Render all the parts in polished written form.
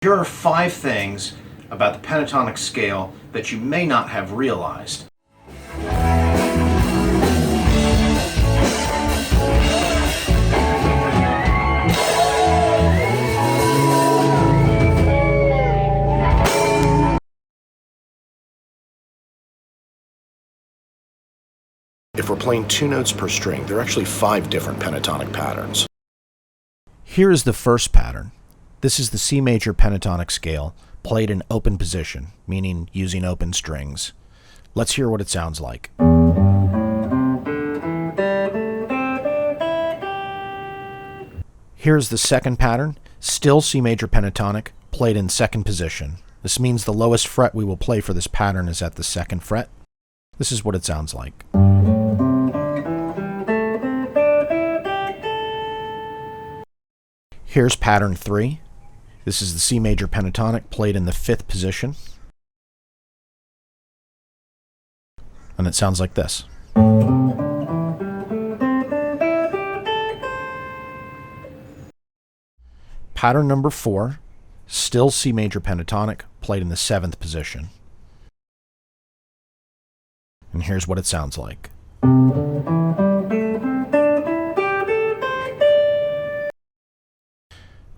Here are 5 things about the pentatonic scale that you may not have realized. If we're playing 2 notes per string, there are actually 5 different pentatonic patterns. Here is the first pattern. This is the C major pentatonic scale, played in open position, meaning using open strings. Let's hear what it sounds like. Here's the second pattern, still C major pentatonic, played in second position. This means the lowest fret we will play for this pattern is at the 2nd fret. This is what it sounds like. Here's pattern 3. This is the C major pentatonic played in the 5th position. And it sounds like this. Pattern number 4, still C major pentatonic played in the 7th position. And here's what it sounds like.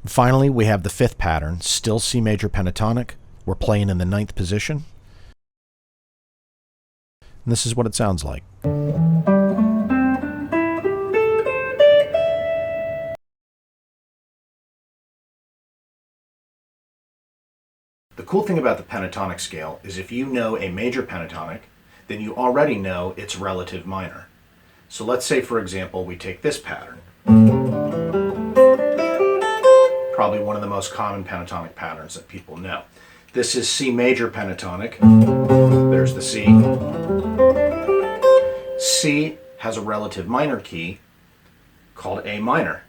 Finally, we have the 5th pattern, still C major pentatonic. We're playing in the 9th position. And this is what it sounds like. The cool thing about the pentatonic scale is if you know a major pentatonic, then you already know its relative minor. So let's say, for example, we take this pattern. Probably one of the most common pentatonic patterns that people know. This is C major pentatonic. There's the C. C has a relative minor key called A minor.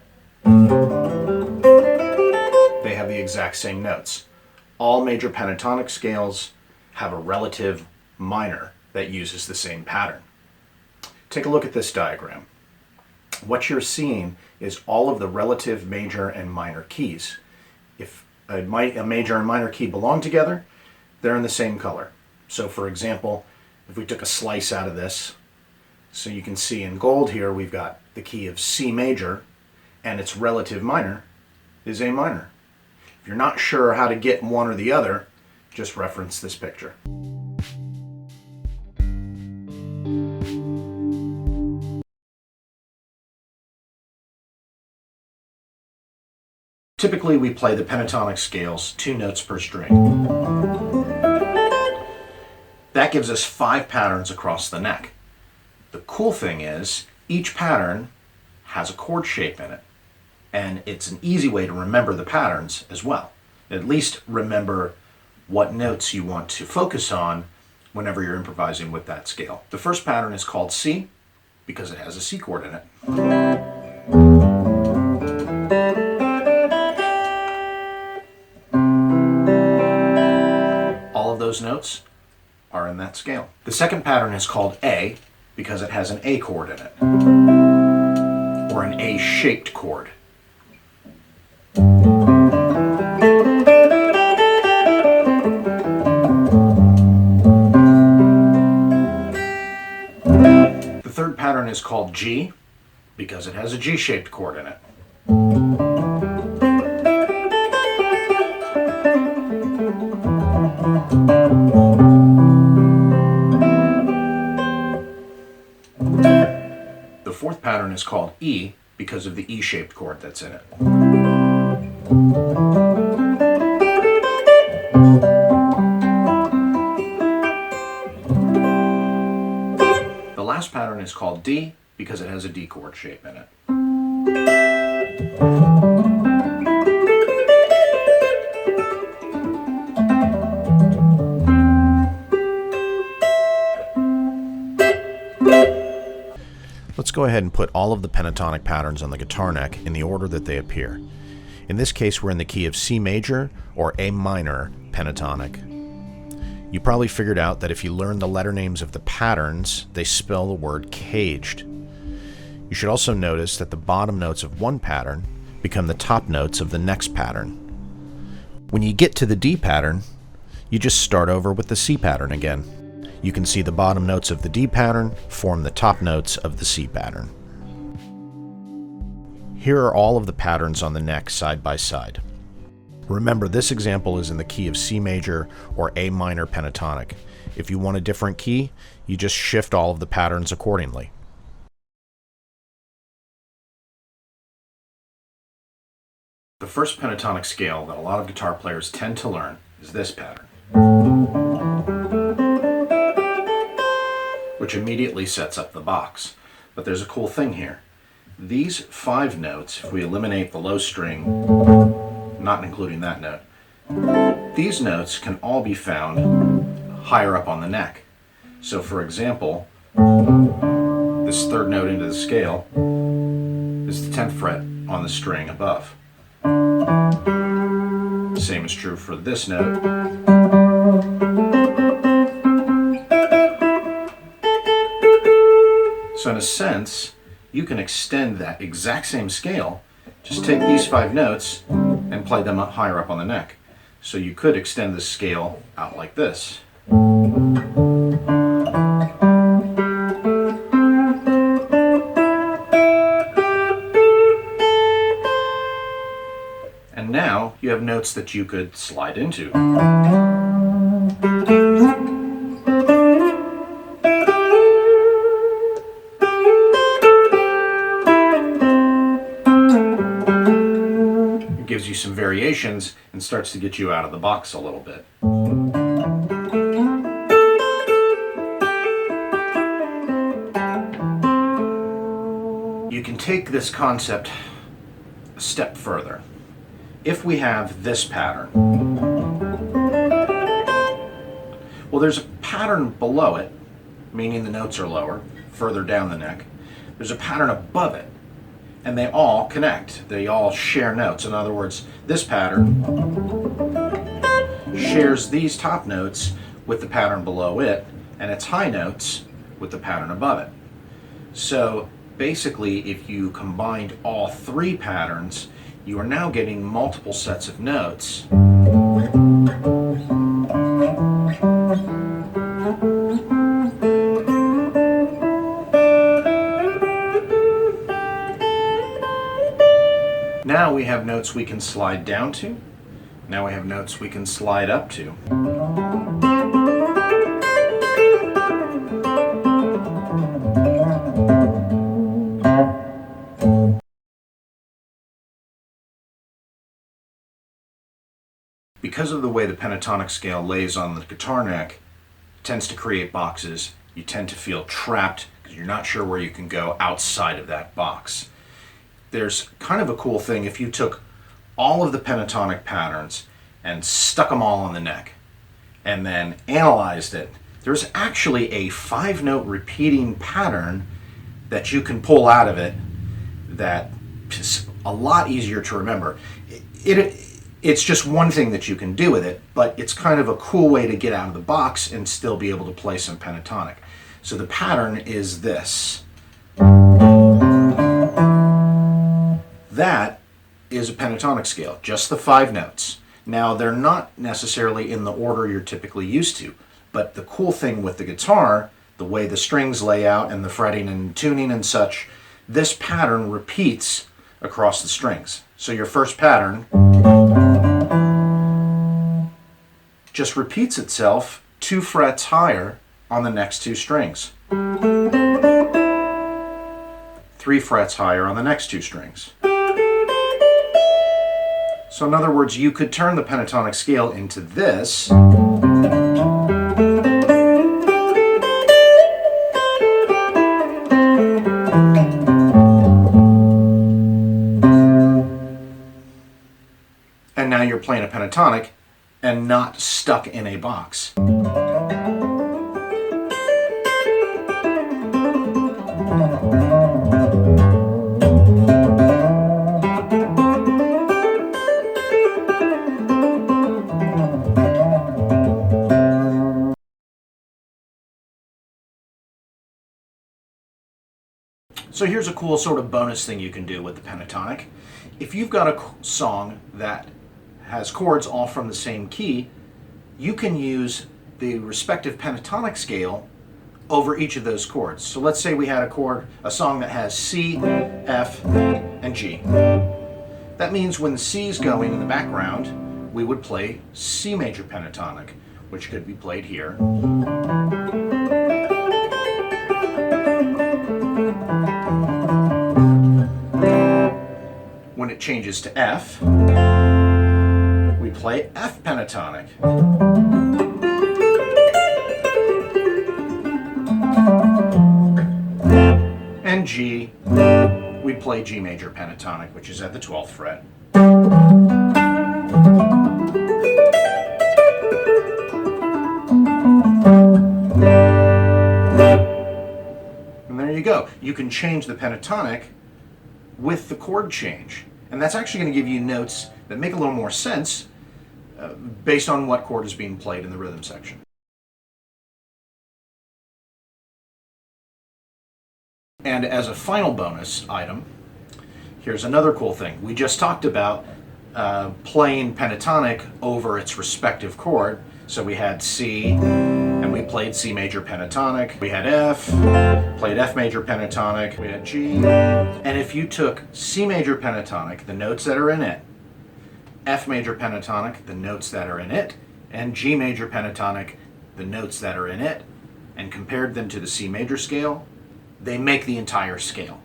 They have the exact same notes. All major pentatonic scales have a relative minor that uses the same pattern. Take a look at this diagram. What you're seeing is all of the relative major and minor keys. If a major and minor key belong together, they're in the same color. So for example, if we took a slice out of this, so you can see in gold here we've got the key of C major and its relative minor is A minor. If you're not sure how to get one or the other, just reference this picture. Typically, we play the pentatonic scales 2 notes per string. That gives us 5 patterns across the neck. The cool thing is, each pattern has a chord shape in it, and it's an easy way to remember the patterns as well. At least remember what notes you want to focus on whenever you're improvising with that scale. The first pattern is called C because it has a C chord in it. Those notes are in that scale. The second pattern is called A because it has an A chord in it, or an A-shaped chord. The third pattern is called G because it has a G-shaped chord in it. The fourth pattern is called E because of the E-shaped chord that's in it. The last pattern is called D because it has a D chord shape in it. Let's go ahead and put all of the pentatonic patterns on the guitar neck in the order that they appear. In this case, we're in the key of C major or A minor pentatonic. You probably figured out that if you learn the letter names of the patterns, they spell the word caged. You should also notice that the bottom notes of one pattern become the top notes of the next pattern. When you get to the D pattern, you just start over with the C pattern again. You can see the bottom notes of the D pattern form the top notes of the C pattern. Here are all of the patterns on the neck side by side. Remember, this example is in the key of C major or A minor pentatonic. If you want a different key, you just shift all of the patterns accordingly. The first pentatonic scale that a lot of guitar players tend to learn is this pattern, which immediately sets up the box. But there's a cool thing here. These 5 notes, if we eliminate the low string, not including that note, these notes can all be found higher up on the neck. So for example, this third note into the scale is the 10th fret on the string above. Same is true for this note. So in a sense, you can extend that exact same scale. Just take these 5 notes and play them up higher up on the neck. So you could extend the scale out like this. And now you have notes that you could slide into. It gives you some variations and starts to get you out of the box a little bit. You can take this concept a step further. If we have this pattern, well, there's a pattern below it, meaning the notes are lower, further down the neck. There's a pattern above it, and they all connect. They all share notes. In other words, this pattern shares these top notes with the pattern below it, and its high notes with the pattern above it. So basically, if you combined all 3 patterns, you are now getting multiple sets of notes. Now we have notes we can slide down to. Now we have notes we can slide up to. Because of the way the pentatonic scale lays on the guitar neck, it tends to create boxes. You tend to feel trapped because you're not sure where you can go outside of that box. There's kind of a cool thing if you took all of the pentatonic patterns and stuck them all on the neck and then analyzed it. There's actually a 5-note repeating pattern that you can pull out of it that is a lot easier to remember. It's just one thing that you can do with it, but it's kind of a cool way to get out of the box and still be able to play some pentatonic. So the pattern is this. That is a pentatonic scale, just the 5 notes. Now, they're not necessarily in the order you're typically used to, but the cool thing with the guitar, the way the strings lay out and the fretting and tuning and such, this pattern repeats across the strings. So your first pattern just repeats itself 2 frets higher on the next 2 strings. 3 frets higher on the next 2 strings. So in other words, you could turn the pentatonic scale into this. And now you're playing a pentatonic and not stuck in a box. So here's a cool sort of bonus thing you can do with the pentatonic. If you've got a song that has chords all from the same key, you can use the respective pentatonic scale over each of those chords. So let's say we had a song that has C, F, and G. That means when the C is going in the background, we would play C major pentatonic, which could be played here. When it changes to F, we play F pentatonic. And G, we play G major pentatonic, which is at the 12th fret. And there you go. You can change the pentatonic with the chord change. And that's actually going to give you notes that make a little more sense based on what chord is being played in the rhythm section. And as a final bonus item, here's another cool thing. We just talked about playing pentatonic over its respective chord. So we had C, and we played C major pentatonic. We had F, played F major pentatonic. We had G. And if you took C major pentatonic, the notes that are in it, F major pentatonic, the notes that are in it, and G major pentatonic, the notes that are in it, and compared them to the C major scale, they make the entire scale.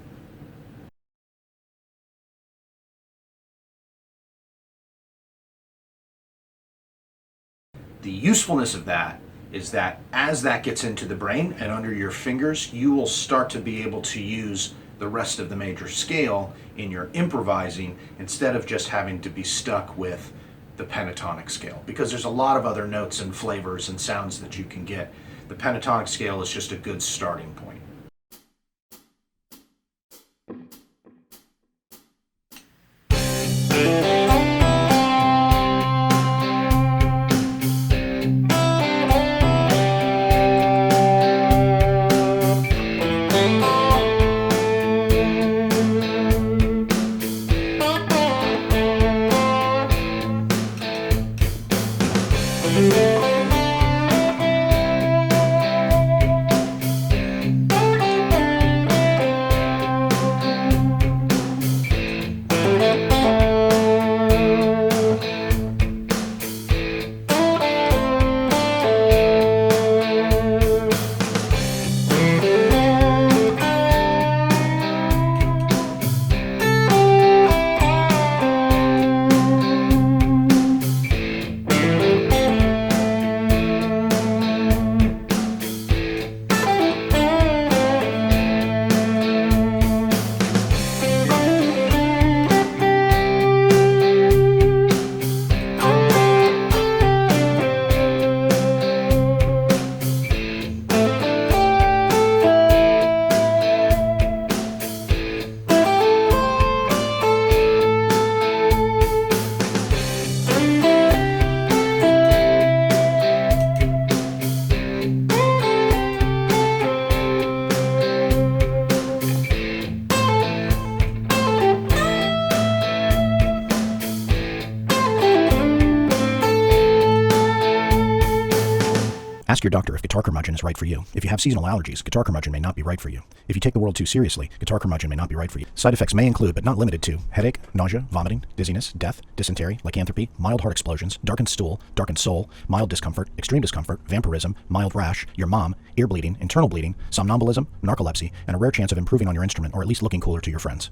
The usefulness of that is that as that gets into the brain and under your fingers, you will start to be able to use the rest of the major scale in your improvising instead of just having to be stuck with the pentatonic scale, because there's a lot of other notes and flavors and sounds that you can get. The pentatonic scale is just a good starting point. Ask your doctor if guitar curmudgeon is right for you. If you have seasonal allergies, guitar curmudgeon may not be right for you. If you take the world too seriously, guitar curmudgeon may not be right for you. Side effects may include, but not limited to, headache, nausea, vomiting, dizziness, death, dysentery, lycanthropy, mild heart explosions, darkened stool, darkened soul, mild discomfort, extreme discomfort, vampirism, mild rash, your mom, ear bleeding, internal bleeding, somnambulism, narcolepsy, and a rare chance of improving on your instrument or at least looking cooler to your friends.